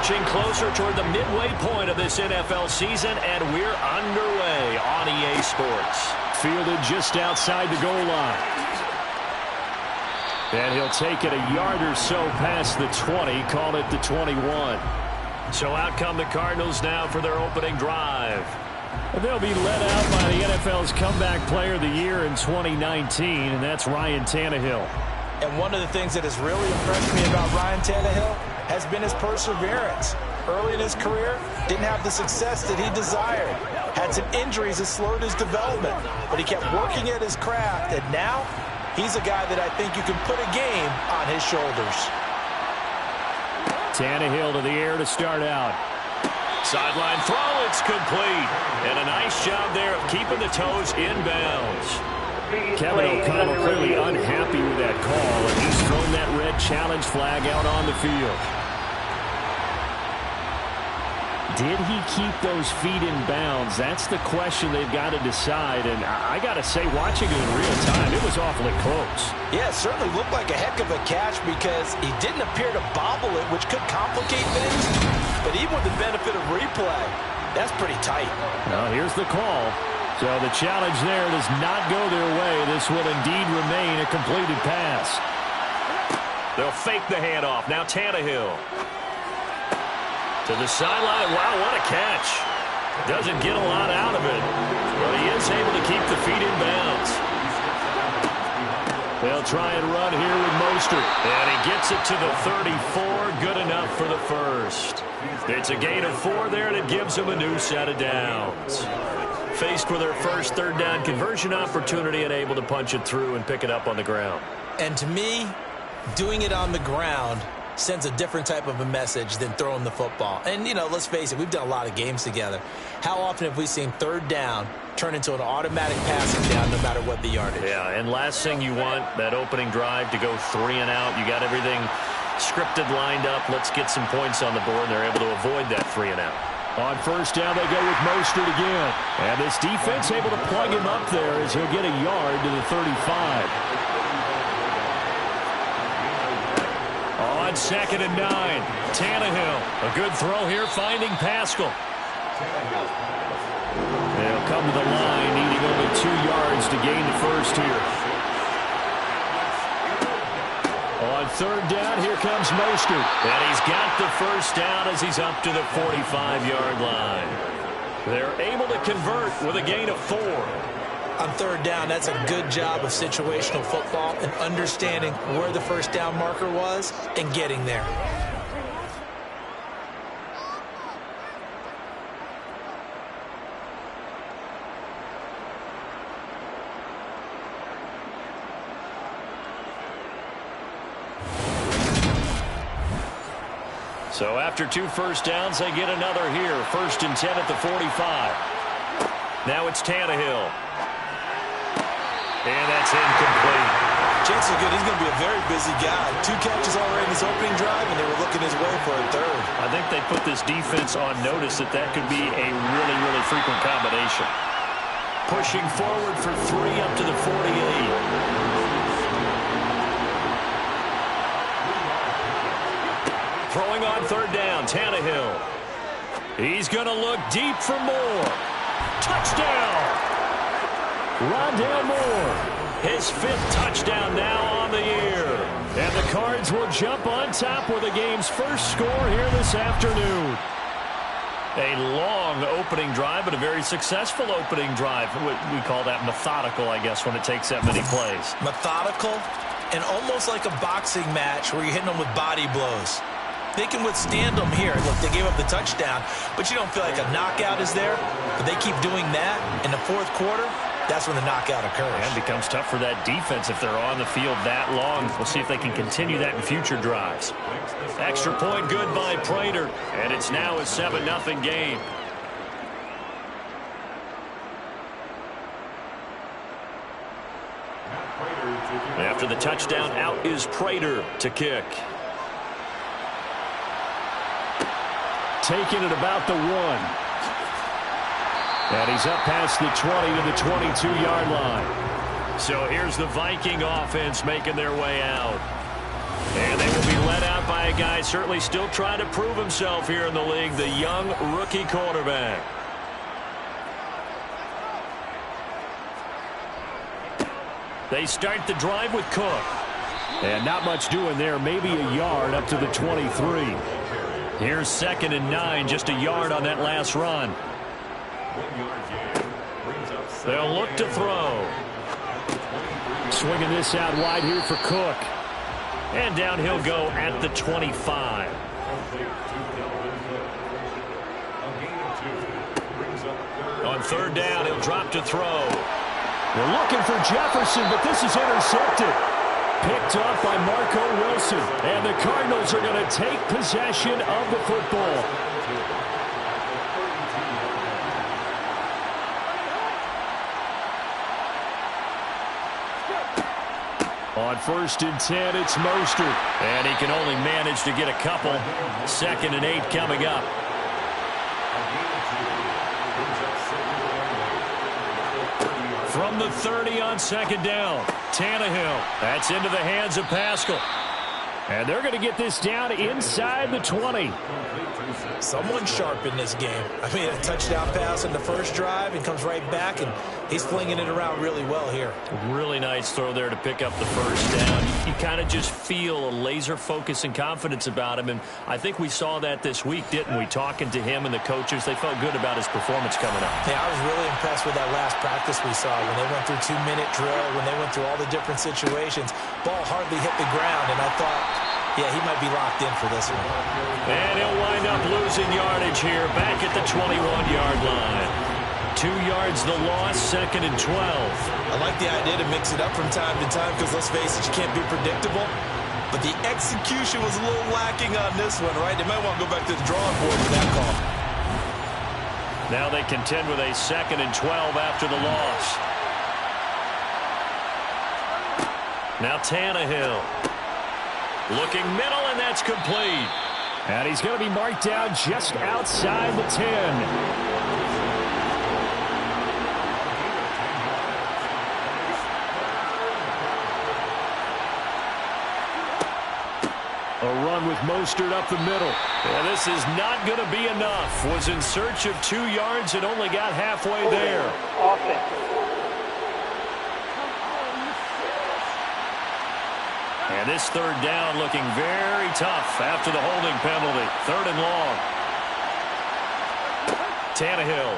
inching closer toward the midway point of this NFL season, and we're underway on EA Sports. Fielded just outside the goal line. And he'll take it a yard or so past the 20, call it the 21. So out come the Cardinals now for their opening drive. They'll be led out by the NFL's Comeback Player of the Year in 2019, and that's Ryan Tannehill. And one of the things that has really impressed me about Ryan Tannehill has been his perseverance. Early in his career, didn't have the success that he desired. Had some injuries that slowed his development, but he kept working at his craft, and now he's a guy that I think you can put a game on his shoulders. Tannehill to the air to start out. Sideline throw, it's complete. And a nice job there of keeping the toes in bounds. Kevin O'Connell clearly unhappy with that call, and he's thrown that red challenge flag out on the field. Did he keep those feet in bounds? That's the question they've got to decide. And I got to say, watching it in real time, it was awfully close. Yeah, it certainly looked like a heck of a catch because he didn't appear to bobble it, which could complicate things. But even with the benefit of replay, that's pretty tight. Now, here's the call. So the challenge there does not go their way. This will indeed remain a completed pass. They'll fake the handoff. Now Tannehill. To the sideline. Wow, what a catch. Doesn't get a lot out of it, but he is able to keep the feet in bounds. They'll try and run here with Mostert. And he gets it to the 34. Good enough for the first. It's a gain of 4 there, and it gives him a new set of downs. Faced with their first third down conversion opportunity and able to punch it through and pick it up on the ground. And to me, doing it on the ground sends a different type of a message than throwing the football. And, you know, let's face it, we've done a lot of games together. How often have we seen third down turn into an automatic passing down no matter what the yardage? Yeah, and last thing you want, that opening drive to go 3 and out. You got everything scripted, lined up. Let's get some points on the board, and they're able to avoid that 3 and out. On first down, they go with Mostert again. And this defense able to plug him up there as he'll get a yard to the 35. On 2nd and 9, Tannehill. A good throw here, finding Pascal. They'll come to the line, needing only 2 yards to gain the first here. On third down, here comes Mostert. And he's got the first down as he's up to the 45-yard line. They're able to convert with a gain of 4. On third down, that's a good job of situational football and understanding where the first down marker was and getting there. So after 2 first downs, they get another here. 1st and 10 at the 45. Now it's Tannehill. And that's incomplete. Chances are good he's going to be a very busy guy. 2 catches already in his opening drive, and they were looking his way for a third. I think they put this defense on notice that that could be a really, really frequent combination. Pushing forward for 3 up to the 48. Throwing on third down, Tannehill. He's going to look deep for more. Touchdown! Rondale Moore. His 5th touchdown now on the year. And the Cards will jump on top with the game's first score here this afternoon. A long opening drive, but a very successful opening drive. We call that methodical, I guess, when it takes that many plays. Methodical and almost like a boxing match where you're hitting them with body blows. They can withstand them here. Look, they gave up the touchdown, but you don't feel like a knockout is there. But they keep doing that in the 4th quarter. That's when the knockout occurs. And it becomes tough for that defense if they're on the field that long. We'll see if they can continue that in future drives. Extra point good by Prater, and it's now a 7-0 game. After the touchdown, out is Prater to kick. Taking it about the 1. And he's up past the 20 to the 22-yard line. So here's the Viking offense making their way out. And they will be led out by a guy certainly still trying to prove himself here in the league, the young rookie quarterback. They start the drive with Cook. And not much doing there, maybe a yard up to the 23. Here's 2nd and 9, just a yard on that last run. They'll look to throw. Swinging this out wide here for Cook. And down he'll go at the 25. On 3rd down, he'll drop to throw. They're looking for Jefferson, but this is intercepted. Picked up by Marco Wilson. And the Cardinals are going to take possession of the football. On 1st and 10, it's Mostert. And he can only manage to get a couple. 2nd and 8 coming up. From the 30 on 2nd down, Tannehill. That's into the hands of Pascal. And they're going to get this down inside the 20. Someone sharp in this game. I mean, a touchdown pass in the first drive and comes right back, and he's flinging it around really well here. Really nice throw there to pick up the first down. You kind of just feel a laser focus and confidence about him, and I think we saw that this week, didn't we? Talking to him and the coaches, they felt good about his performance coming up. Yeah, I was really impressed with that last practice we saw when they went through 2-minute drill, when they went through all the different situations. Ball hardly hit the ground, and I thought, yeah, he might be locked in for this one. And he'll wind up losing yardage here, back at the 21-yard line. 2 yards the loss, 2nd and 12. I like the idea to mix it up from time to time because, let's face it, you can't be predictable. But the execution was a little lacking on this one, right? They might want to go back to the drawing board with that call. Now they contend with a 2nd and 12 after the loss. Now Tannehill. Looking middle, and that's complete. And he's going to be marked down just outside the 10. A run with Mostert up the middle. And this is not going to be enough. Was in search of 2 yards and only got halfway there. And this 3rd down looking very tough after the holding penalty. 3rd and long. Tannehill.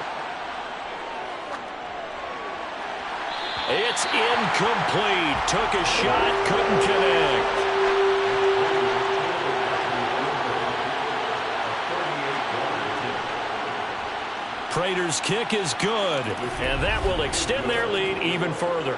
It's incomplete. Took a shot, couldn't connect. Prater's kick is good, and that will extend their lead even further.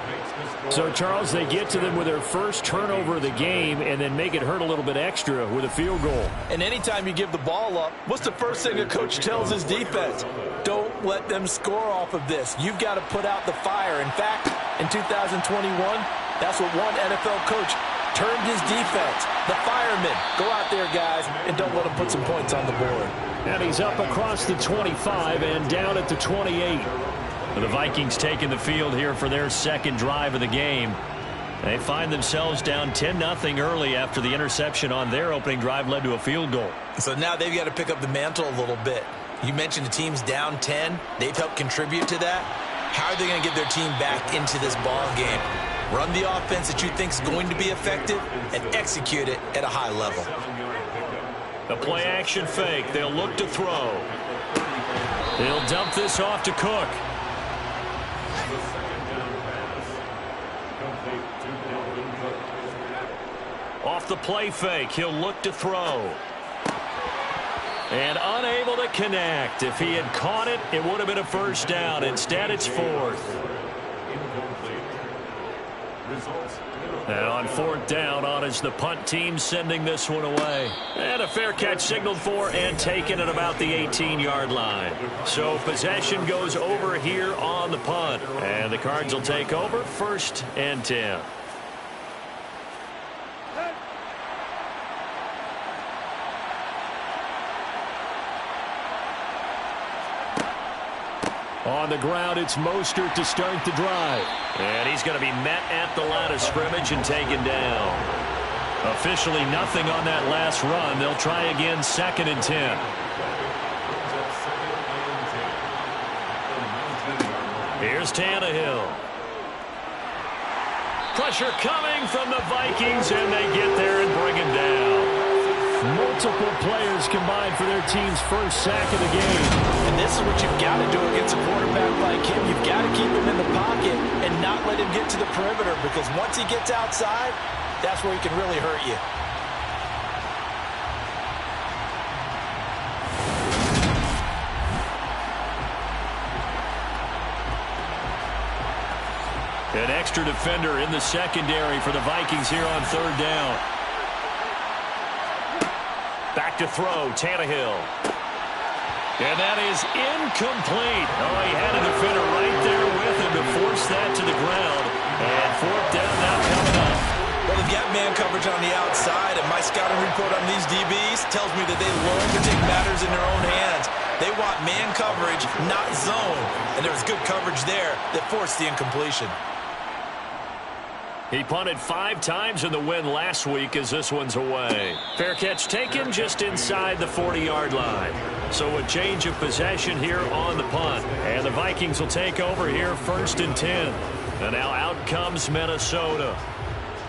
So, Charles, they get to them with their first turnover of the game and then make it hurt a little bit extra with a field goal. And anytime you give the ball up, what's the first thing a coach tells his defense? Don't let them score off of this. You've got to put out the fire. In fact, in 2021, that's what one NFL coach termed his defense. The firemen. Go out there, guys, and don't let them put some points on the board. And he's up across the 25 and down at the 28. The Vikings taking the field here for their 2nd drive of the game. They find themselves down 10-0 early after the interception on their opening drive led to a field goal. So now they've got to pick up the mantle a little bit. You mentioned the team's down 10. They've helped contribute to that. How are they going to get their team back into this ball game? Run the offense that you think is going to be effective and execute it at a high level. A play-action fake. They'll look to throw. They'll dump this off to Cook. Off the play fake, he'll look to throw. And unable to connect. If he had caught it, it would have been a first down. Instead, it's 4th. And on 4th down, on is the punt team sending this one away. And a fair catch signaled for and taken at about the 18-yard line. So possession goes over here on the punt. And the Cards will take over 1st and 10. On the ground, it's Mostert to start the drive. And he's going to be met at the line of scrimmage and taken down. Officially nothing on that last run. They'll try again, 2nd and 10. Here's Tannehill. Pressure coming from the Vikings, and they get there and bring him down. Multiple players combined for their team's first sack of the game. And this is what you've got to do against a quarterback like him. You've got to keep him in the pocket and not let him get to the perimeter, because once he gets outside, that's where he can really hurt you. An extra defender in the secondary for the Vikings here on 3rd down. Back to throw, Tannehill. And that is incomplete. Oh, he had a defender right there with him to force that to the ground. And 4th down now coming up. Well, they've got man coverage on the outside, and my scouting report on these DBs tells me that they learn to take matters in their own hands. They want man coverage, not zone. And there was good coverage there that forced the incompletion. He punted 5 times in the win last week as this one's away. Fair catch taken just inside the 40-yard line. So a change of possession here on the punt. And the Vikings will take over here 1st and 10. And now out comes Minnesota.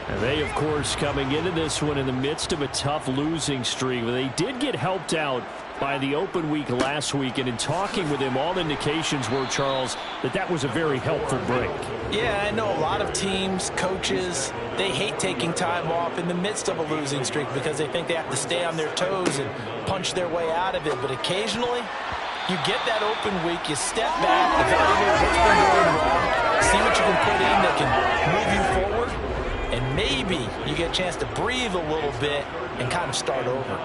And they, of course, coming into this one in the midst of a tough losing streak. They did get helped out by the open week last week, and in talking with him, all indications were, Charles, that was a very helpful break. Yeah, I know a lot of teams, coaches, they hate taking time off in the midst of a losing streak because they think they have to stay on their toes and punch their way out of it. But occasionally, you get that open week, you step back, evaluate what's been going wrong, see what you can put in that can move you forward, and maybe you get a chance to breathe a little bit and kind of start over.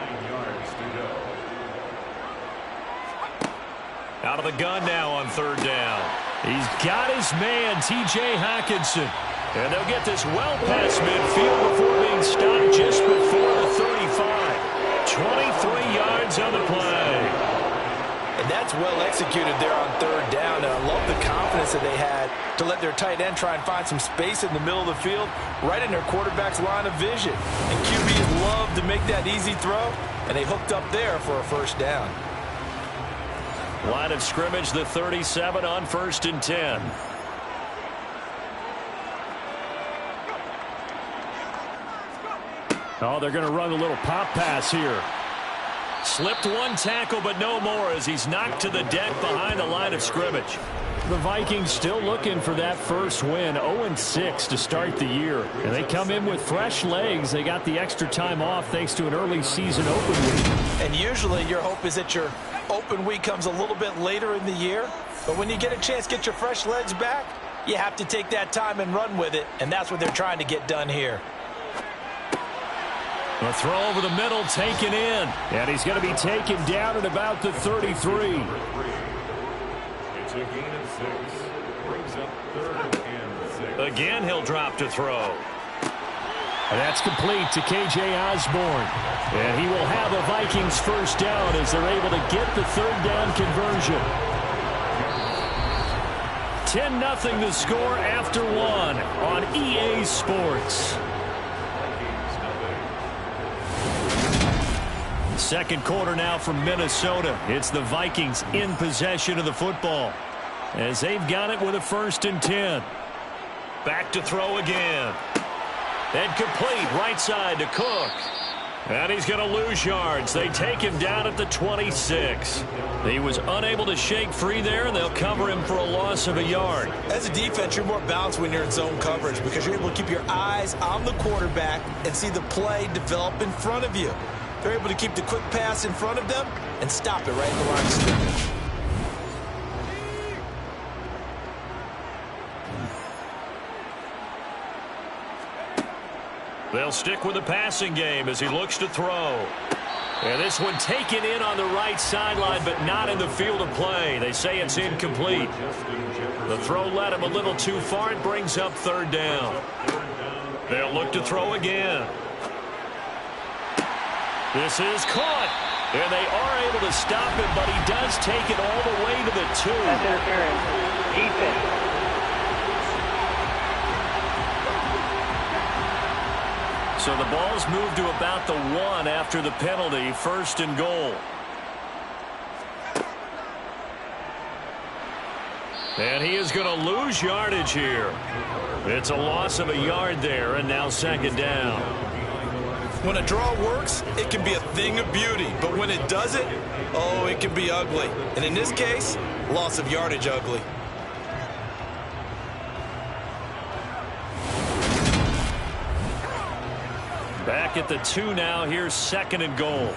Out of the gun now on 3rd down. He's got his man, T.J. Hockenson. And they'll get this well past midfield before being stopped just before the 35. 23 yards on the play. And that's well executed there on 3rd down. And I love the confidence that they had to let their tight end try and find some space in the middle of the field, right in their quarterback's line of vision. And QBs love to make that easy throw, and they hooked up there for a 1st down. Line of scrimmage, the 37 on 1st and 10. Oh, they're going to run a little pop pass here. Slipped one tackle, but no more as he's knocked to the deck behind the line of scrimmage. The Vikings still looking for that first win, 0-6 to start the year. And they come in with fresh legs. They got the extra time off thanks to an early season open week. And usually your hope is that your open week comes a little bit later in the year. But when you get a chance to get your fresh legs back, you have to take that time and run with it. And that's what they're trying to get done here. A throw over the middle, taken in. And he's going to be taken down at about the 33. It's a gain of 6. Brings up 3rd and 6. Again, he'll drop to throw. And that's complete to K.J. Osborne. And he will have the Vikings first down as they're able to get the 3rd down conversion. 10-0 the score after 1 on EA Sports. Second quarter now from Minnesota. It's the Vikings in possession of the football as they've got it with a 1st and 10. Back to throw again. And complete right side to Cook. And he's going to lose yards. They take him down at the 26. He was unable to shake free there, and they'll cover him for a loss of a yard. As a defense, you're more balanced when you're in zone coverage because you're able to keep your eyes on the quarterback and see the play develop in front of you. They're able to keep the quick pass in front of them and stop it right in the line of scrimmage. They'll stick with the passing game as he looks to throw. And this one taken in on the right sideline, but not in the field of play. They say it's incomplete. The throw led him a little too far. It brings up 3rd down. They'll look to throw again. This is caught. And they are able to stop him, but he does take it all the way to the 2. That's interference. Defense. So the ball's moved to about the 1 after the penalty, 1st and goal. And he is going to lose yardage here. It's a loss of a yard there, and now 2nd down. When a draw works, it can be a thing of beauty. But when it doesn't, oh, it can be ugly. And in this case, loss of yardage ugly. Back at the 2 now. Here's 2nd and goal.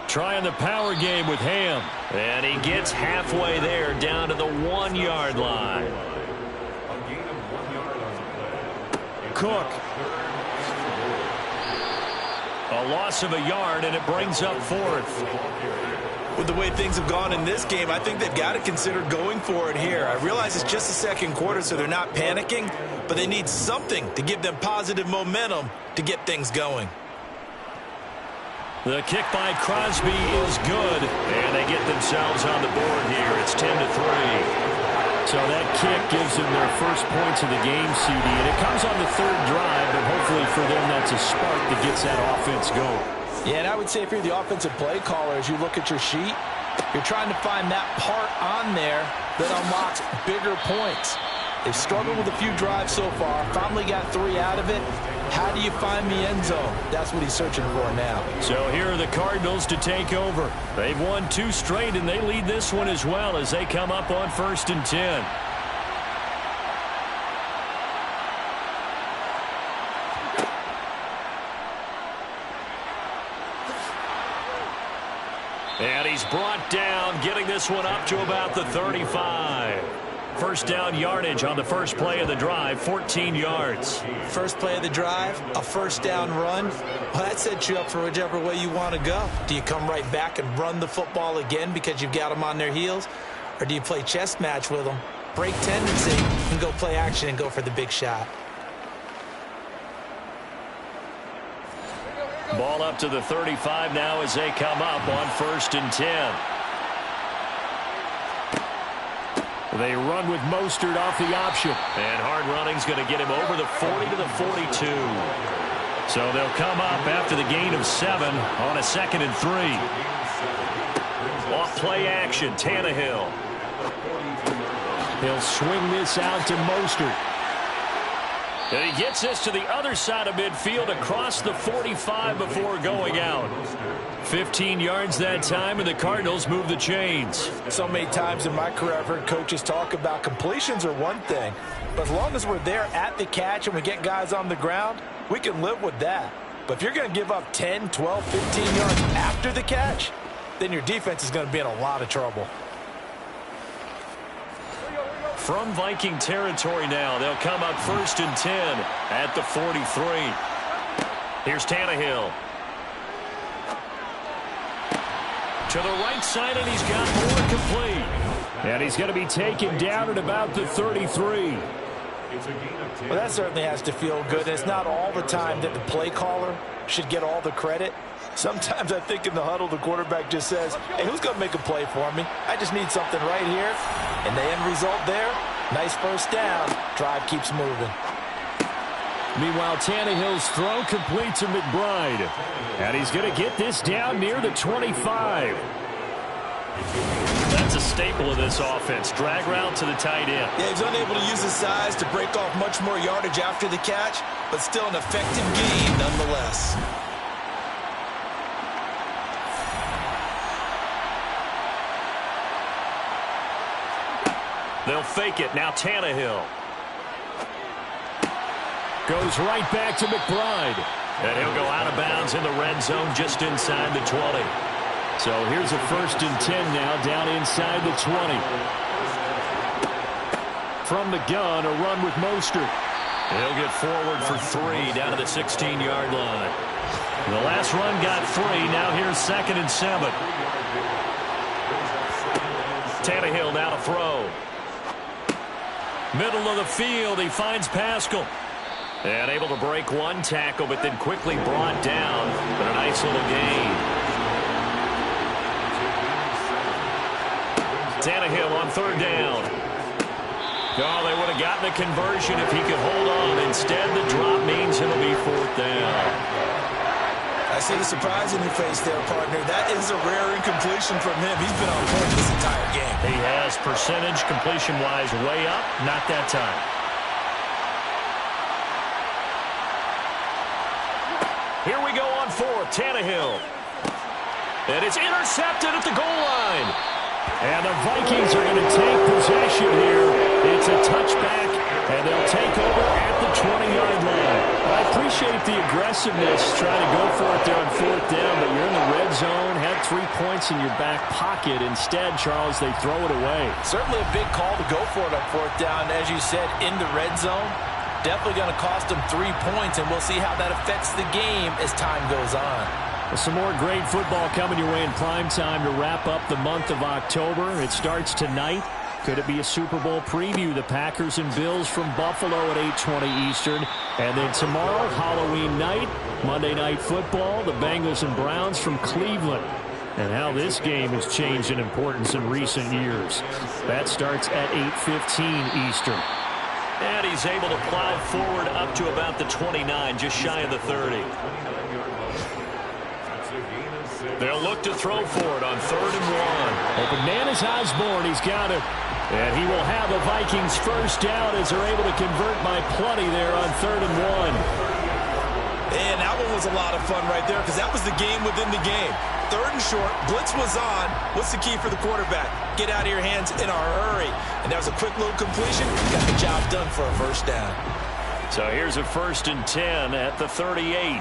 Trying the power game with Ham. And he gets halfway there, down to the 1-yard line. A gain of 1 yard on the play. Cook. A loss of a yard, and it brings up 4th. With the way things have gone in this game, I think they've got to consider going for it here. I realize it's just the 2nd quarter, so they're not panicking, but they need something to give them positive momentum to get things going. The kick by Crosby is good, and they get themselves on the board here. It's 10-3. So that kick gives them their first points of the game, CD, and it comes on the 3rd drive, but hopefully for them that's a spark that gets that offense going. Yeah, and I would say if you're the offensive play caller, as you look at your sheet, you're trying to find that part on there that unlocks bigger points. They've struggled with a few drives so far, finally got 3 out of it. How do you find the end zone? That's what he's searching for now. So here are the Cardinals to take over. They've won 2 straight, and they lead this one as well as they come up on 1st and 10. And he's brought down, getting this one up to about the 35. First down yardage on the first play of the drive, 14 yards. First play of the drive, a first down run. Well, that sets you up for whichever way you want to go. Do you come right back and run the football again because you've got them on their heels? Or do you play chess match with them, break tendency, and go play action and go for the big shot? Ball up to the 35 now as they come up on 1st and 10. They run with Mostert off the option. And hard running's going to get him over the 40 to the 42. So they'll come up after the gain of 7 on a 2nd and 3. Off play action, Tannehill. He'll swing this out to Mostert. And he gets this to the other side of midfield across the 45 before going out. 15 yards that time, and the Cardinals move the chains. So many times in my career I've heard coaches talk about completions are one thing, but as long as we're there at the catch and we get guys on the ground, we can live with that. But if you're going to give up 10, 12, 15 yards after the catch, then your defense is going to be in a lot of trouble. From Viking territory now, they'll come up 1st and 10 at the 43. Here's Tannehill. To the right side, and he's got more complete. And he's going to be taken down at about the 33. Well, that certainly has to feel good. And it's not all the time that the play caller should get all the credit. Sometimes I think in the huddle, the quarterback just says, hey, who's going to make a play for me? I just need something right here. And the end result there, nice first down. Drive keeps moving. Meanwhile, Tannehill's throw complete to McBride. And he's going to get this down near the 25. That's a staple of this offense. Drag route to the tight end. Yeah, he's unable to use his size to break off much more yardage after the catch, but still an effective gain nonetheless. They'll fake it. Now Tannehill. Goes right back to McBride. And he'll go out of bounds in the red zone just inside the 20. So here's a 1st and 10 now down inside the 20. From the gun, a run with Mostert. He'll get forward for 3 down to the 16-yard line. The last run got 3. Now here's 2nd and 7. Tannehill now to throw. Middle of the field, he finds Pascal. And able to break one tackle, but then quickly brought down. But a nice little gain. Tannehill on 3rd down. Oh, they would have gotten the conversion if he could hold on. Instead, the drop means it'll be 4th down. I see the surprise in your face there, partner. That is a rare incompletion from him. He's been on point this entire game. He has percentage completion-wise way up. Not that time. Here we go on 4th. Tannehill. And it's intercepted at the goal line. And the Vikings are going to take possession here. It's a touchback, and they'll take over at the 20-yard line. I appreciate the aggressiveness trying to go for it there on 4th down, but you're in the red zone, had 3 points in your back pocket. Instead, Charles, they throw it away. Certainly a big call to go for it on 4th down. As you said, in the red zone, definitely going to cost them 3 points, and we'll see how that affects the game as time goes on. Some more great football coming your way in prime time to wrap up the month of October. It starts tonight. Could it be a Super Bowl preview? The Packers and Bills from Buffalo at 8:20 Eastern. And then tomorrow, Halloween night, Monday Night Football, the Bengals and Browns from Cleveland. And how this game has changed in importance in recent years. That starts at 8:15 Eastern. And he's able to plow forward up to about the 29, just shy of the 30. They'll look to throw for it on 3rd and 1. Open man is Osborne. He's got it. And he will have a Vikings first down as they're able to convert by plenty there on 3rd and 1. And that one was a lot of fun right there because that was the game within the game. 3rd and short. Blitz was on. What's the key for the quarterback? Get out of your hands in a hurry. And that was a quick little completion. Got the job done for a first down. So here's a 1st and 10 at the 38.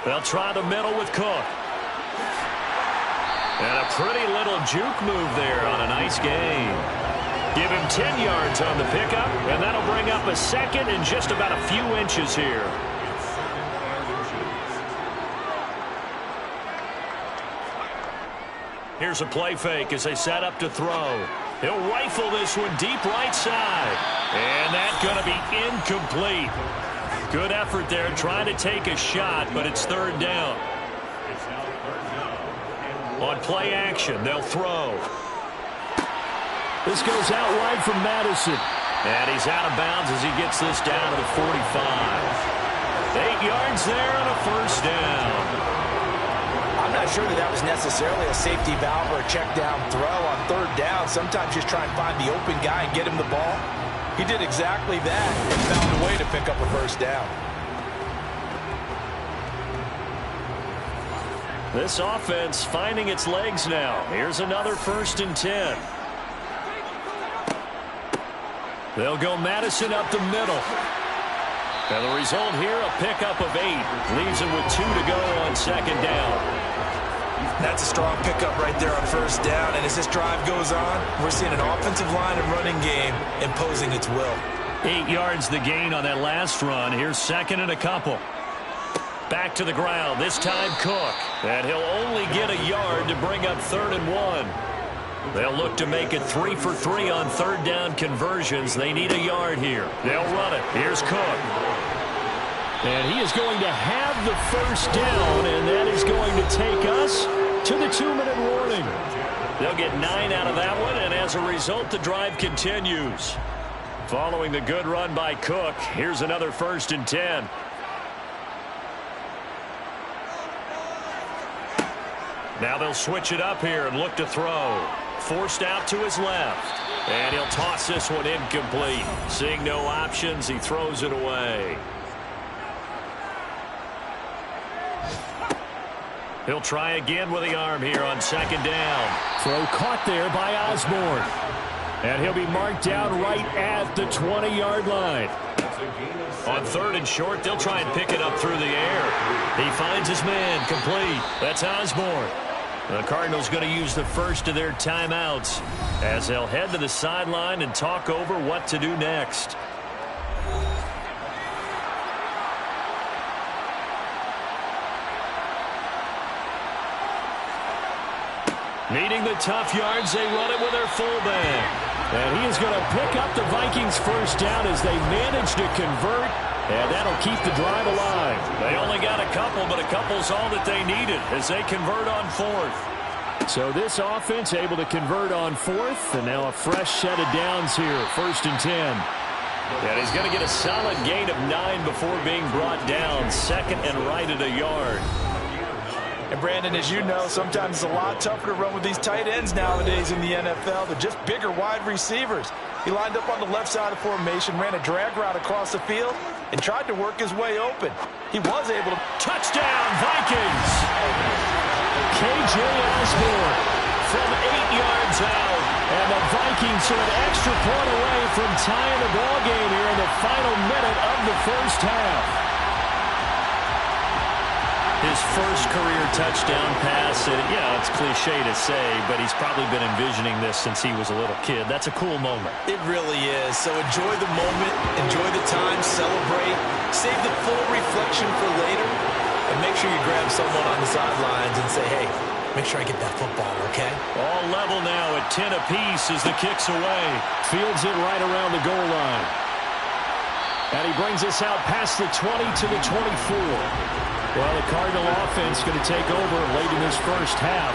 They'll try the middle with Cook. And a pretty little juke move there on a nice gain. Give him 10 yards on the pickup, and that'll bring up a 2nd and just about a few inches here. Here's a play fake as they set up to throw. He'll rifle this one deep right side. And that's going to be incomplete. Good effort there trying to take a shot, but it's 3rd down. On play action, they'll throw. This goes out wide from Madison. And he's out of bounds as he gets this down to the 45. 8 yards there and a first down. I'm not sure that was necessarily a safety valve or a check down throw on 3rd down. Sometimes just try and find the open guy and get him the ball. He did exactly that and found a way to pick up a first down. This offense finding its legs now. Here's another 1st and 10. They'll go Madison up the middle. And the result here, a pickup of 8. Leaves him with 2 to go on 2nd down. That's a strong pickup right there on 1st down. And as this drive goes on, we're seeing an offensive line and running game imposing its will. 8 yards the gain on that last run. Here's 2nd and a couple. Back to the ground, this time Cook. And he'll only get a yard to bring up 3rd and 1. They'll look to make it 3 for 3 on 3rd down conversions. They need a yard here. They'll run it. Here's Cook. And he is going to have the first down, and that is going to take us to the 2-minute warning. They'll get 9 out of that one, and as a result, the drive continues. Following the good run by Cook, here's another 1st and 10. Now they'll switch it up here and look to throw. Forced out to his left. And he'll toss this one incomplete. Seeing no options, he throws it away. He'll try again with the arm here on 2nd down. Throw caught there by Osborne. And he'll be marked down right at the 20-yard line. On 3rd and short, they'll try and pick it up through the air. He finds his man, complete. That's Osborne. The Cardinals going to use the first of their timeouts as they'll head to the sideline and talk over what to do next. Needing the tough yards, they run it with their fullback. And he is going to pick up the Vikings first down as they manage to convert. And that'll keep the drive alive. They only got a couple, but a couple's all that they needed as they convert on 4th. So this offense able to convert on fourth, and now a fresh set of downs here, 1st and 10. And he's going to get a solid gain of 9 before being brought down, 2nd and right at a yard. And Brandon, as you know, sometimes it's a lot tougher to run with these tight ends nowadays in the NFL. They're just bigger wide receivers. He lined up on the left side of formation, ran a drag route across the field, and tried to work his way open. He was able to... Touchdown, Vikings! K.J. Osborne from 8 yards out. And the Vikings are an extra point away from tying the ball game here in the final minute of the first half. His first career touchdown pass, and yeah, it's cliche to say, but he's probably been envisioning this since he was a little kid. That's a cool moment. It really is. So enjoy the moment, enjoy the time, celebrate, save the full reflection for later, and make sure you grab someone on the sidelines and say, hey, make sure I get that football, okay? All level now at 10 apiece as the kick's away. Fields it right around the goal line. And he brings us out past the 20 to the 24. Well, the Cardinal offense going to take over late in this first half.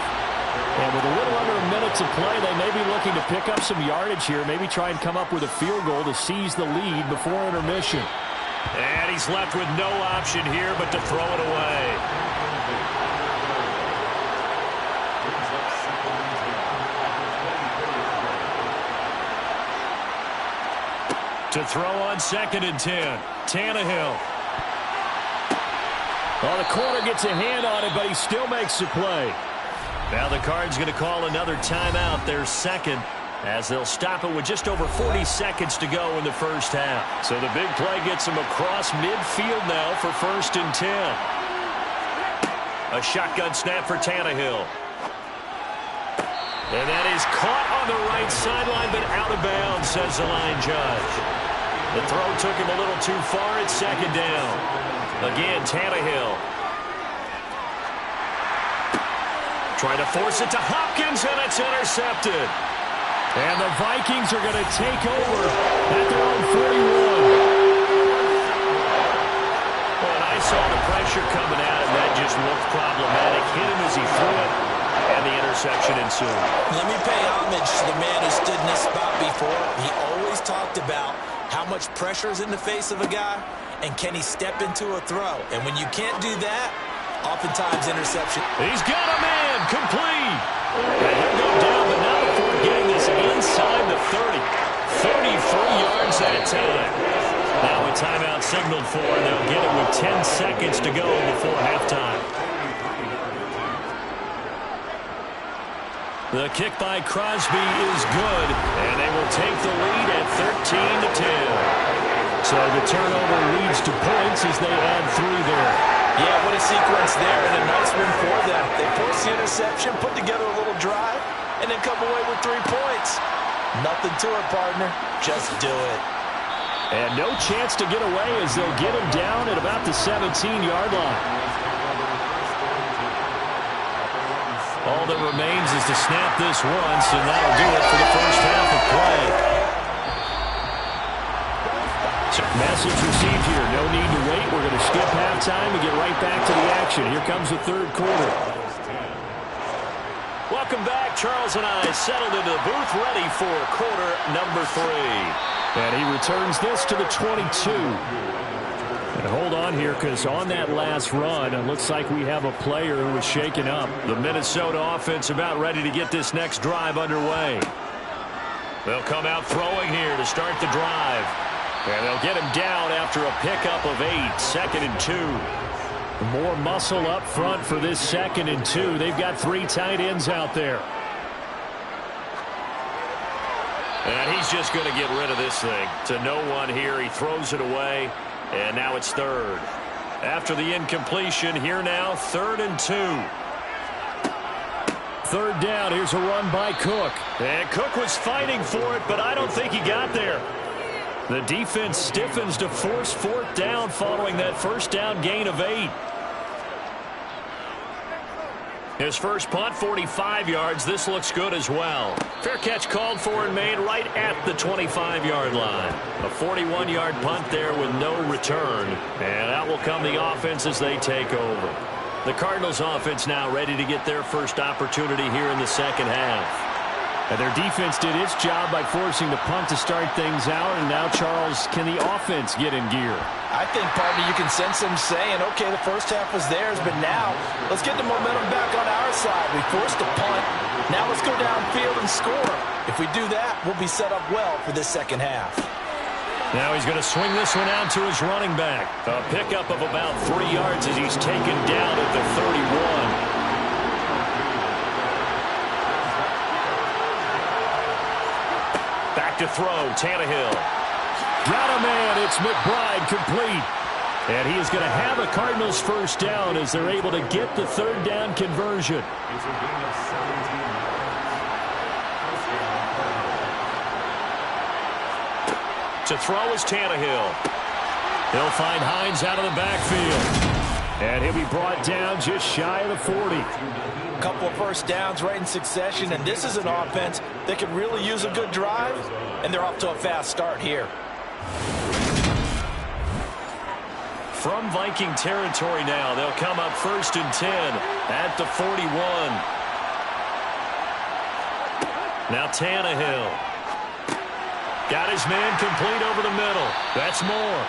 And with a little under a minute to play, they may be looking to pick up some yardage here, maybe try and come up with a field goal to seize the lead before intermission. And he's left with no option here but to throw it away. To throw on 2nd and 10. Tannehill. Well, the corner gets a hand on it, but he still makes the play. Now the Cards going to call another timeout, their second, as they'll stop it with just over 40 seconds to go in the first half. So the big play gets him across midfield now for 1st and 10. A shotgun snap for Tannehill. And that is caught on the right sideline, but out of bounds, says the line judge. The throw took him a little too far at 2nd down. Again, Tannehill. Trying to force it to Hopkins, and it's intercepted. And the Vikings are going to take over at their own 41. Well, and I saw the pressure coming at him. That just looked problematic. Hit him as he threw it, and the interception ensued. Let me pay homage to the man who stood in this spot before. He always talked about how much pressure is in the face of a guy, and can he step into a throw? And when you can't do that, oftentimes interception. He's got a man, complete. And he'll go down, but not before getting this inside the 30. 33 yards that time. Now a timeout signaled for, and they'll get it with 10 seconds to go before halftime. The kick by Crosby is good, and they will take the lead at 13 to 10. So the turnover leads to points as they add 3 there. Yeah, what a sequence there, and a nice win for them. They force the interception, put together a little drive, and then come away with 3 points. Nothing to it, partner. Just do it. And no chance to get away as they'll get him down at about the 17-yard line. All that remains is to snap this once, and that'll do it for the first half of play. Message received here. No need to wait. We're going to skip halftime and get right back to the action. Here comes the third quarter. Welcome back. Charles and I settled into the booth, ready for quarter number 3. And he returns this to the 22. And hold on here, because on that last run, it looks like we have a player who was shaken up. The Minnesota offense about ready to get this next drive underway. They'll come out throwing here to start the drive. And they'll get him down after a pickup of 8, 2nd and 2. More muscle up front for this 2nd and 2. They've got 3 tight ends out there. And he's just going to get rid of this thing. To no one here. He throws it away. And now it's 3rd. After the incompletion, here now, 3rd and 2. 3rd down. Here's a run by Cook. And Cook was fighting for it, but I don't think he got there. The defense stiffens to force 4th down following that first down gain of 8. His first punt, 45 yards. This looks good as well. Fair catch called for and made right at the 25-yard line. A 41-yard punt there with no return. And out will come the offense as they take over. The Cardinals offense now ready to get their first opportunity here in the second half. And their defense did its job by forcing the punt to start things out. And now, Charles, can the offense get in gear? I think, partner, you can sense them saying, okay, the first half was theirs, but now let's get the momentum back on our side. We forced a punt. Now let's go downfield and score. If we do that, we'll be set up well for this second half. Now he's going to swing this one out to his running back. A pickup of about 3 yards as he's taken down at the 31. Back to throw, Tannehill. Got a man, it's McBride, complete. And he is going to have a Cardinals first down as they're able to get the third down conversion. It's a gain of 17. To throw is Tannehill. He'll find Hines out of the backfield. And he'll be brought down just shy of the 40. A couple of first downs right in succession, and this is an offense that could really use a good drive, and they're off to a fast start here. From Viking territory now, they'll come up 1st and 10 at the 41. Now Tannehill. Got his man complete over the middle. That's more.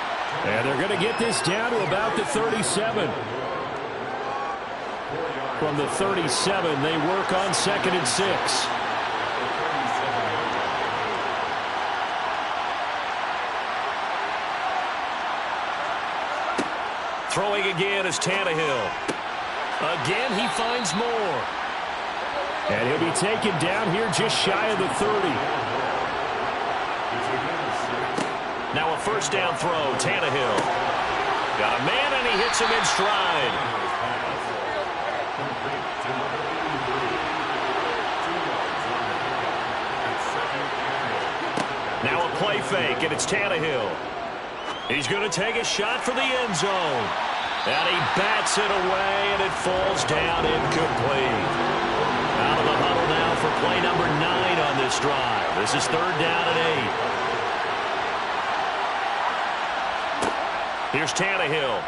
And they're going to get this down to about the 37. From the 37, they work on 2nd and 6. Throwing again is Tannehill. Again, he finds more. And he'll be taken down here just shy of the 30. Now a first down throw, Tannehill. Got a man and he hits him in stride. Now a play fake, and it's Tannehill. He's going to take a shot for the end zone. And he bats it away, and it falls down incomplete. Out of the huddle now for play number 9 on this drive. This is 3rd down and 8. Here's Tannehill.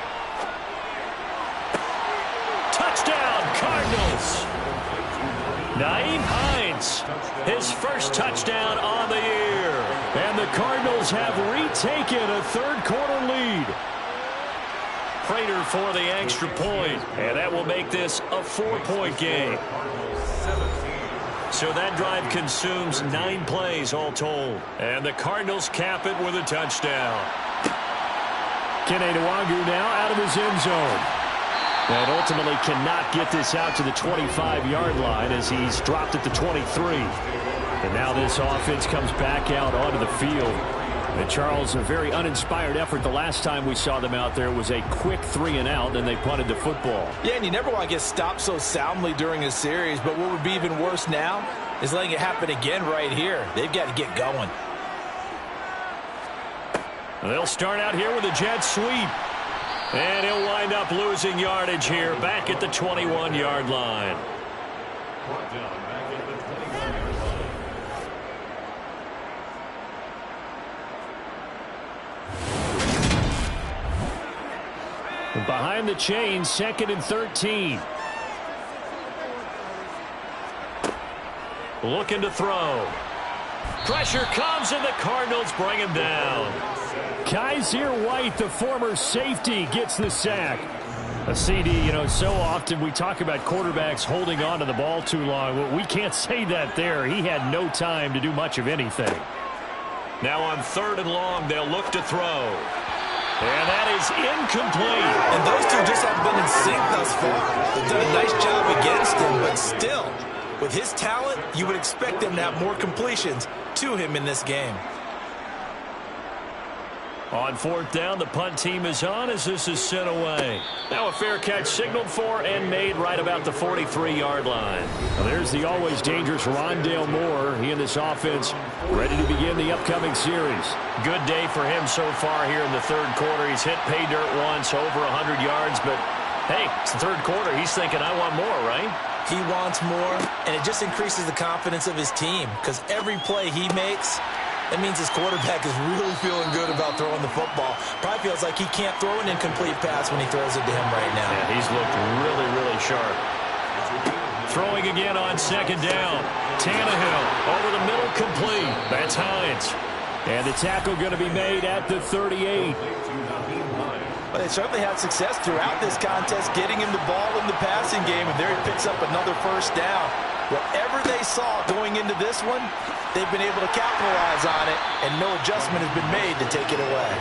Touchdown, Cardinals. Nyheim Hines, his first touchdown on the year. And the Cardinals have retaken a third-quarter lead. Prater for the extra point, and that will make this a 4-point game. So that drive consumes 9 plays all told. And the Cardinals cap it with a touchdown. Kene Nwangu now out of his end zone. And ultimately cannot get this out to the 25-yard line as he's dropped at the 23. And now this offense comes back out onto the field. And Charles, a very uninspired effort. The last time we saw them out there was a quick 3-and-out, and they punted the football. Yeah, and you never want to get stopped so soundly during a series, but what would be even worse now is letting it happen again right here. They've got to get going. They'll start out here with a jet sweep. And he'll wind up losing yardage here back at the 21-yard line. Behind the chains, 2nd and 13. Looking to throw. Pressure comes, and the Cardinals bring him down. Kaiser White, the former safety, gets the sack. A CD, you know, so often we talk about quarterbacks holding on to the ball too long. Well, we can't say that there. He had no time to do much of anything. Now on 3rd and long, they'll look to throw. And that is incomplete. And those two just haven't been in sync thus far. They've done a nice job against him, but still, with his talent, you would expect them to have more completions to him in this game. On 4th down, the punt team is on as this is sent away. Now a fair catch signaled for and made right about the 43-yard line. Well, there's the always dangerous Rondale Moore. He and this offense ready to begin the upcoming series. Good day for him so far here in the 3rd quarter. He's hit pay dirt once, over 100 yards, but hey, it's the 3rd quarter. He's thinking, I want more, right? He wants more, and it just increases the confidence of his team because every play he makes, That means his quarterback is really feeling good about throwing the football. Probably feels like he can't throw an incomplete pass when he throws it to him right now. Yeah, he's looked really, really sharp. Throwing again on second down. Tannehill over the middle, complete. That's Hines. And the tackle going to be made at the 38. Well, they certainly had success throughout this contest, getting him the ball in the passing game, and there he picks up another first down. Whatever they saw going into this one, they've been able to capitalize on it, and no adjustment has been made to take it away.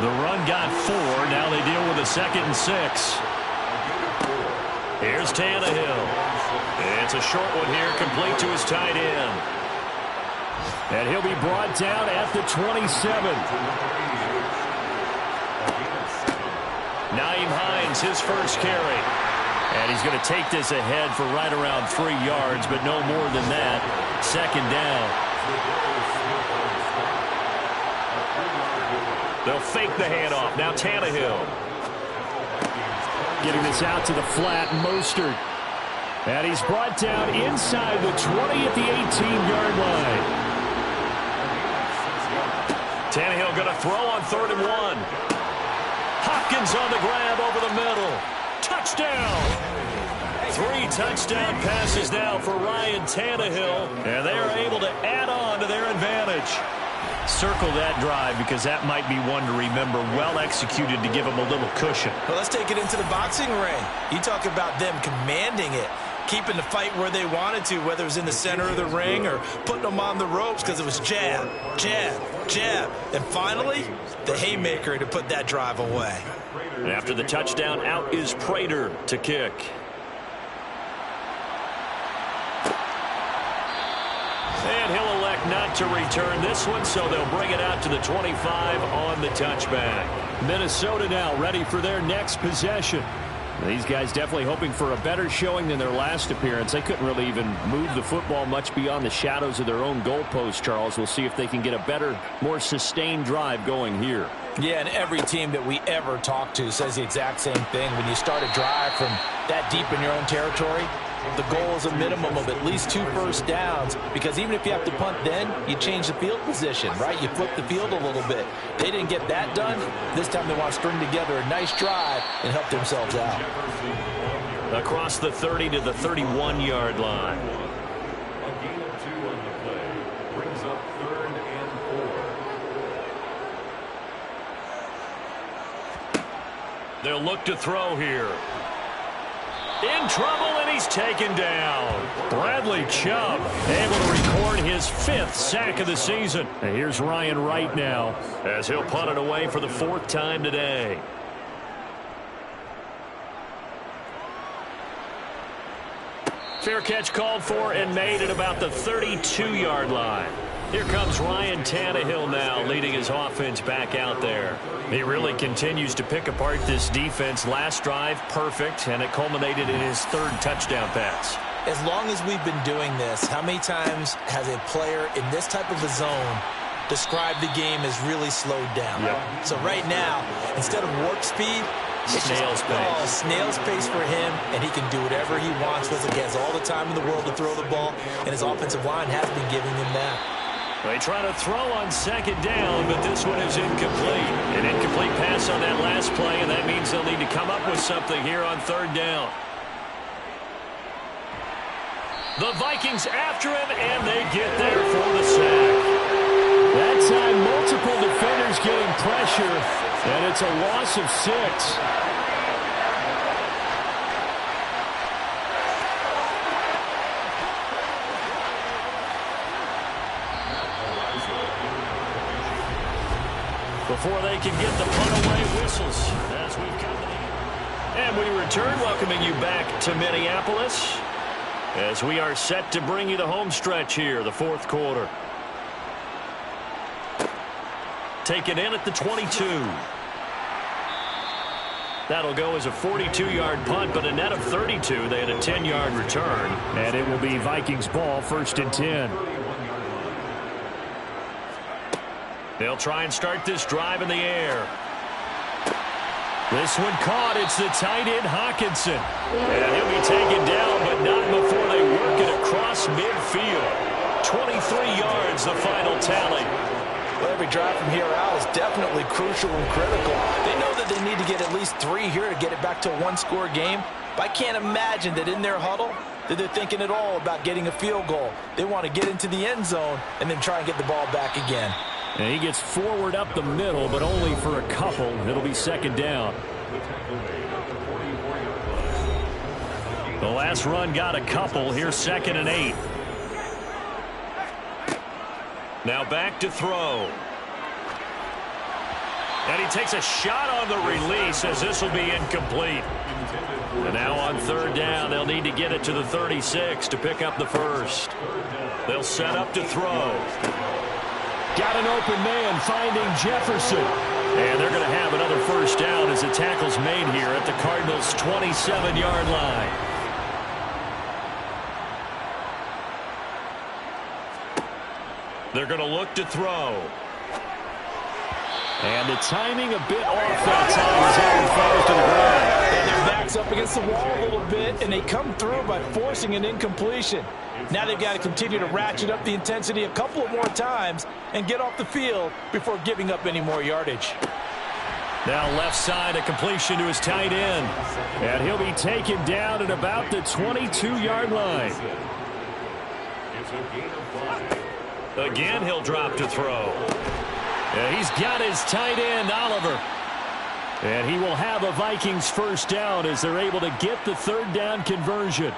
The run got 4. Now they deal with a 2nd and 6. Here's Tannehill. It's a short one here, complete to his tight end. And he'll be brought down at the 27. Nyheim Hines, his first carry. And he's going to take this ahead for right around 3 yards, but no more than that. 2nd down. They'll fake the handoff. Now Tannehill. Getting this out to the flat, Mostert. And he's brought down inside the 20 at the 18-yard line. Tannehill going to throw on 3rd and 1. Hopkins on the grab over the middle. Touchdown. 3 touchdown passes now for Ryan Tannehill, and they are able to add on to their advantage. Circle that drive because that might be one to remember. Well executed to give them a little cushion. Well, let's take it into the boxing ring. You talk about them commanding it, keeping the fight where they wanted to, whether it was in the center of the ring or putting them on the ropes because it was jab, jab, jab. And finally, the haymaker to put that drive away. After the touchdown, out is Prater to kick. And he'll elect not to return this one, so they'll bring it out to the 25 on the touchback. Minnesota now ready for their next possession. These guys definitely hoping for a better showing than their last appearance. They couldn't really even move the football much beyond the shadows of their own goalpost, Charles. We'll see if they can get a better, more sustained drive going here. Yeah, and every team that we ever talk to says the exact same thing. When you start a drive from that deep in your own territory, the goal is a minimum of at least 2 first downs, because even if you have to punt then, you change the field position, right? You flip the field a little bit. They didn't get that done. This time they want to string together a nice drive and help themselves out. Across the 30 to the 31-yard line. A gain of 2 on the play brings up 3rd and 4. They'll look to throw here. In trouble, and he's taken down. Bradley Chubb able to record his 5th sack of the season. And here's Ryan Wright now, as he'll punt it away for the 4th time today. Fair catch called for and made at about the 32-yard line. Here comes Ryan Tannehill now, leading his offense back out there. He really continues to pick apart this defense. Last drive, perfect, and it culminated in his 3rd touchdown pass. As long as we've been doing this, how many times has a player in this type of a zone described the game as really slowed down? Yep. So right now, instead of warp speed, Snail's pace. Oh, snail's pace for him, and he can do whatever he wants with it. He has all the time in the world to throw the ball, and his offensive line has been giving him that. They try to throw on 2nd down, but this one is incomplete. An incomplete pass on that last play, and that means they'll need to come up with something here on 3rd down. The Vikings after him, and they get there for the sack. that time multiple defenders getting pressure, and it's a loss of 6. Before they can get the punt away, whistles as we've come to the end. And we return, welcoming you back to Minneapolis as we are set to bring you the home stretch here, the 4th quarter. Taken in at the 22. That'll go as a 42-yard punt, but a net of 32. They had a 10-yard return. And it will be Vikings ball, 1st and 10. They'll try and start this drive in the air. This one caught. It's the tight end, Hawkinson. And he'll be taken down, but not before they work it across midfield. 23 yards, the final tally. Well, every drive from here out is definitely crucial and critical. They know that they need to get at least 3 here to get it back to a one-score game. But I can't imagine that in their huddle that they're thinking at all about getting a field goal. They want to get into the end zone and then try and get the ball back again. And he gets forward up the middle, but only for a couple. It'll be second down. The last run got a couple. Here's 2nd and 8. Now back to throw. And he takes a shot on the release as this will be incomplete. And now on 3rd down, they'll need to get it to the 36 to pick up the first. They'll set up to throw. Got an open man finding Jefferson. And they're going to have another first down as the tackle's made here at the Cardinals' 27-yard line. They're going to look to throw. And the timing a bit off that time as Allen falls to the ground. And their back's up against the wall a little bit, and they come through by forcing an incompletion. Now they've got to continue to ratchet up the intensity a couple of more times and get off the field before giving up any more yardage. Now left side, a completion to his tight end. And he'll be taken down at about the 22-yard line. It's a gain of 5. Again, he'll drop to throw. And he's got his tight end, Oliver. And he will have a Vikings first down as they're able to get the 3rd down conversion.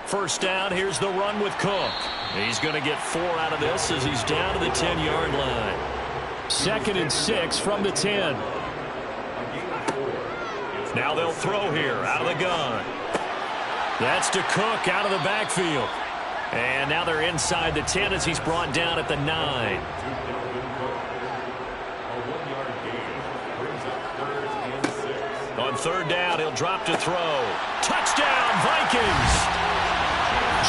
First down, here's the run with Cook. He's going to get 4 out of this as he's down to the 10-yard line. 2nd and 6 from the 10. Now they'll throw here out of the gun. That's to Cook out of the backfield. And now they're inside the 10 as he's brought down at the 9. A 1-yard gain brings up 3rd and 6. On 3rd down, he'll drop to throw. Touchdown, Vikings!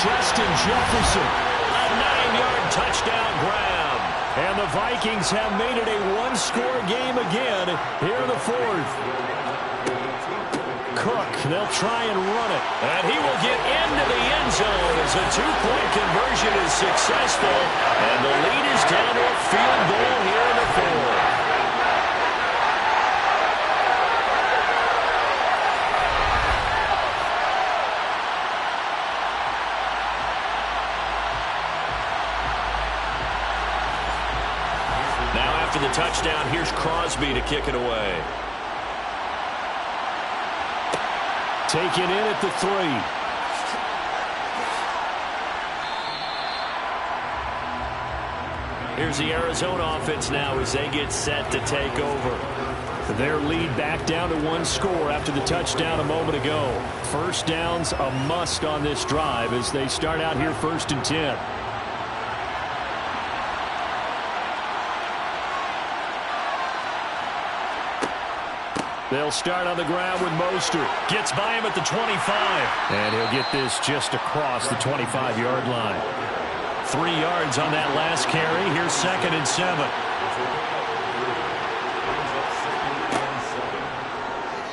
Justin Jefferson. A 9-yard touchdown grab. And the Vikings have made it a one-score game again here in the 4th. Cook, they'll try and run it. And he will get into the end zone as a 2-point conversion is successful. And the lead is down to a field goal here in the 4th. Now after the touchdown, here's Crosby to kick it away. Taken in at the 3. Here's the Arizona offense now as they get set to take over. Their lead back down to 1 score after the touchdown a moment ago. First down's a must on this drive as they start out here 1st and 10. They'll start on the ground with Mostert. Gets by him at the 25. And he'll get this just across the 25-yard line. 3 yards on that last carry. Here's 2nd and 7.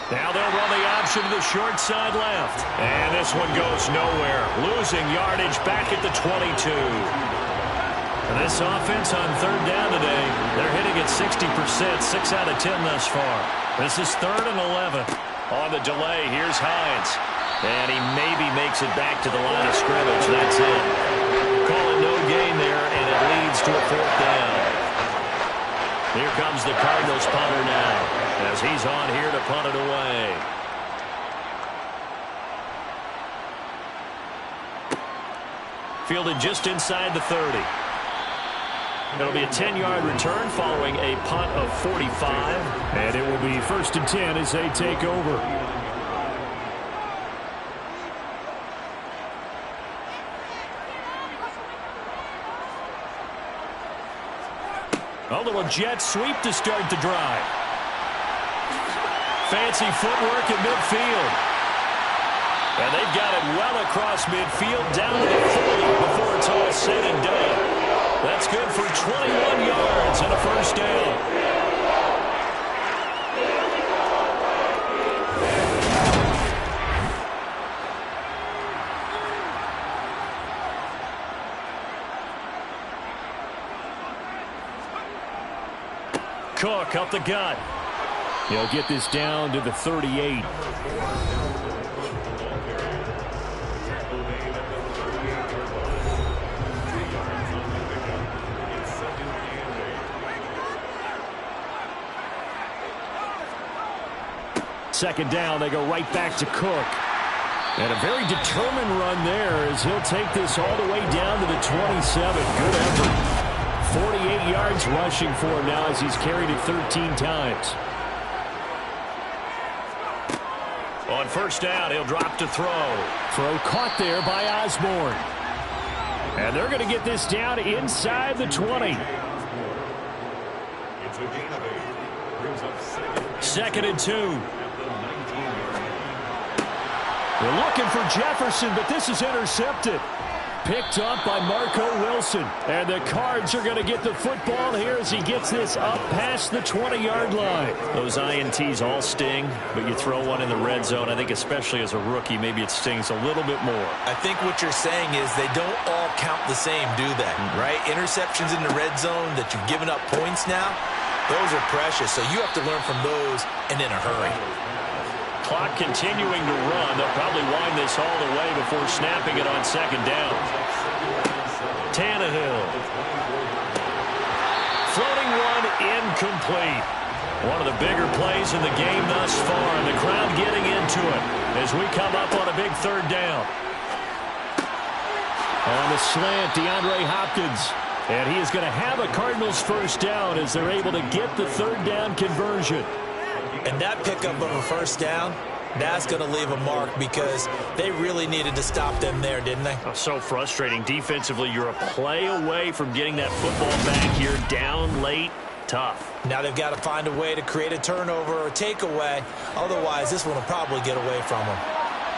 Now they'll run the option to the short side left. And this one goes nowhere. Losing yardage back at the 22. And this offense on 3rd down today, they're hitting at 60%, 6 out of 10 thus far. This is 3rd and 11. On the delay, here's Hines. And he maybe makes it back to the line of scrimmage. That's it. Call it no gain there, and it leads to a 4th down. Here comes the Cardinals punter now, as he's on here to punt it away. Fielded just inside the 30. It'll be a 10-yard return following a punt of 45. And it will be 1st and 10 as they take over. A little jet sweep to start the drive. Fancy footwork at midfield. And they've got it well across midfield down to the 40 before it's all said and done. That's good for 21 yards and a first down. Cook up the gut. He'll get this down to the 38. Second down, they go right back to Cook. And a very determined run there as he'll take this all the way down to the 27. Good effort. 48 yards rushing for him now as he's carried it 13 times. On first down, he'll drop to throw. Throw caught there by Osborne. And they're going to get this down inside the 20. It's a gain of 8. Brings up second and 2. They're looking for Jefferson, but this is intercepted. Picked up by Marco Wilson. And the Cards are going to get the football here as he gets this up past the 20-yard line. Those INTs all sting, but you throw one in the red zone. I think especially as a rookie, maybe it stings a little bit more. I think what you're saying is they don't all count the same, do they? Right? Interceptions in the red zone that you've given up points now, those are precious. So you have to learn from those and in a hurry. Clock continuing to run. They'll probably wind this all the way before snapping it on second down. Tannehill. Floating one, incomplete. One of the bigger plays in the game thus far, and the crowd getting into it as we come up on a big third down. On the slant, DeAndre Hopkins. And he is going to have a Cardinals first down as they're able to get the third down conversion. And that pickup of a first down, that's going to leave a mark because they really needed to stop them there, didn't they? Oh, so frustrating. Defensively, you're a play away from getting that football back here down late. Tough. Now they've got to find a way to create a turnover or takeaway. Otherwise, this one will probably get away from them.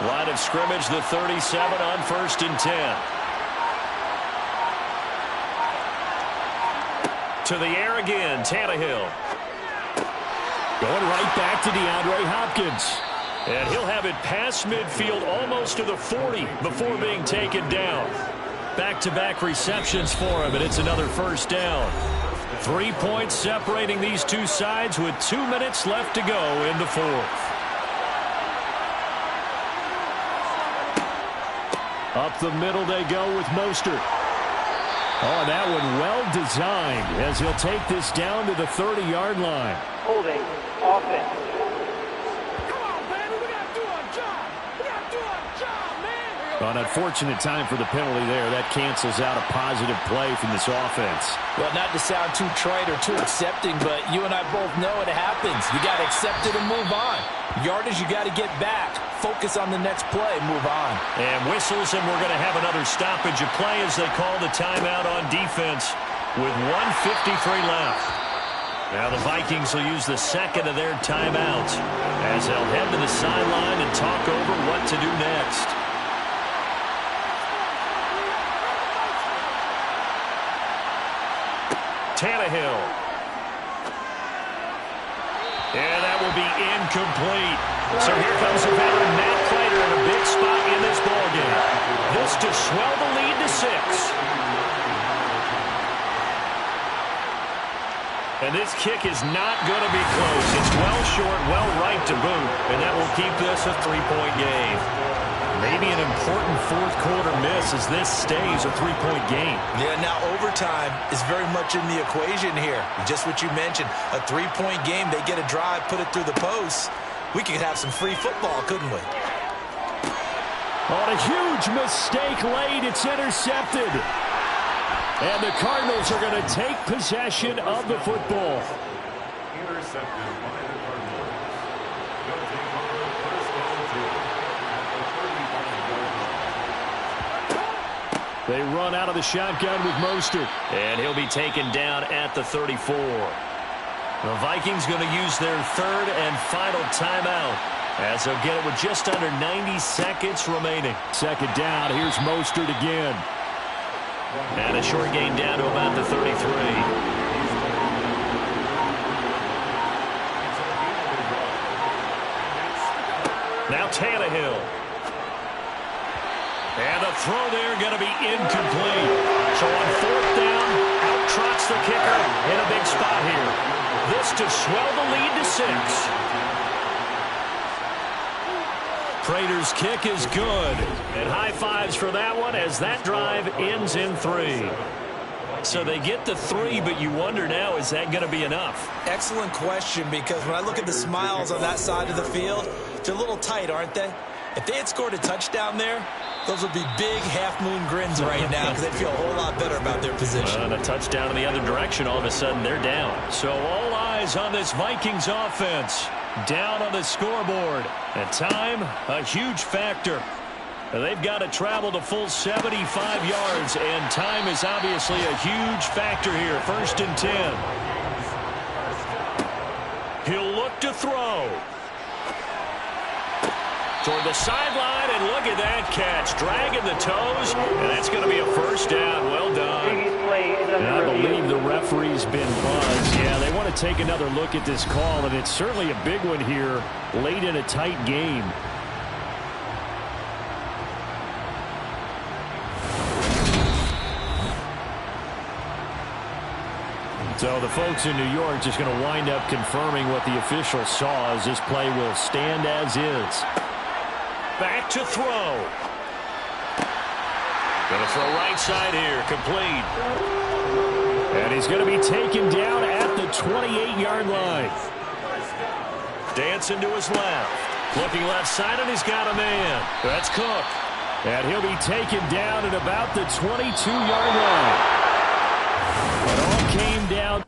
Line of scrimmage, the 37 on first and 10. To the air again, Tannehill. Going right back to DeAndre Hopkins. And he'll have it past midfield almost to the 40 before being taken down. Back-to-back receptions for him, and it's another first down. 3 points separating these two sides with 2 minutes left to go in the fourth. Up the middle they go with Mostert. Oh, that one well designed as he'll take this down to the 30-yard line. Holding offense. An unfortunate time for the penalty there. That cancels out a positive play from this offense. Well, not to sound too trite or too accepting, but you and I both know it happens. You got to accept it and move on. Yardage, you got to get back. Focus on the next play. Move on. And whistles, and we're going to have another stoppage of play as they call the timeout on defense with 1:53 left. Now the Vikings will use the second of their timeouts as they'll head to the sideline and talk over what to do next. Tannehill. And that will be incomplete. So here comes the veteran Matt Prater in a big spot in this ballgame. This to swell the lead to 6. And this kick is not going to be close. It's well short, well right to boot, and that will keep this a 3-point game. Maybe an important fourth-quarter miss as this stays a 3-point game. Yeah, now overtime is very much in the equation here. Just what you mentioned, a 3-point game. They get a drive, put it through the posts. We could have some free football, couldn't we? On a huge mistake late, it's intercepted. And the Cardinals are going to take possession of the football. Intercepted by the Cardinals. They'll take on first and 2 at the 35-yard line. They run out of the shotgun with Mostert. And he'll be taken down at the 34. The Vikings going to use their third and final timeout as they'll get it with just under 90 seconds remaining. Second down, here's Mostert again. And a short gain down to about the 33. Now Tannehill. And the throw there going to be incomplete. So on fourth down, out trots the kicker in a big spot here. This to swell the lead to 6. Prater's kick is good. And high fives for that one as that drive ends in 3. So they get the 3, but you wonder now, is that going to be enough? Excellent question, because when I look at the smiles on that side of the field, they're a little tight, aren't they? If they had scored a touchdown there, those would be big half-moon grins right now because they'd feel a whole lot better about their position. And a touchdown in the other direction, all of a sudden they're down. So all eyes on this Vikings offense. Down on the scoreboard. And time, a huge factor. They've got to travel the full 75 yards, and time is obviously a huge factor here. 1st and 10. He'll look to throw. Toward the sideline, and look at that catch. Dragging the toes, and that's going to be a 1st down. Well done. And I believe the referee's been buzzed. Yeah, they want to take another look at this call, and it's certainly a big one here late in a tight game. So the folks in New York just going to wind up confirming what the official saw, as this play will stand as is. Back to throw. Going to throw right side here. Complete. And he's going to be taken down at the 28-yard line. Dancing to his left. Looking left side, and he's got a man. That's Cook. And he'll be taken down at about the 22-yard line. It all came down.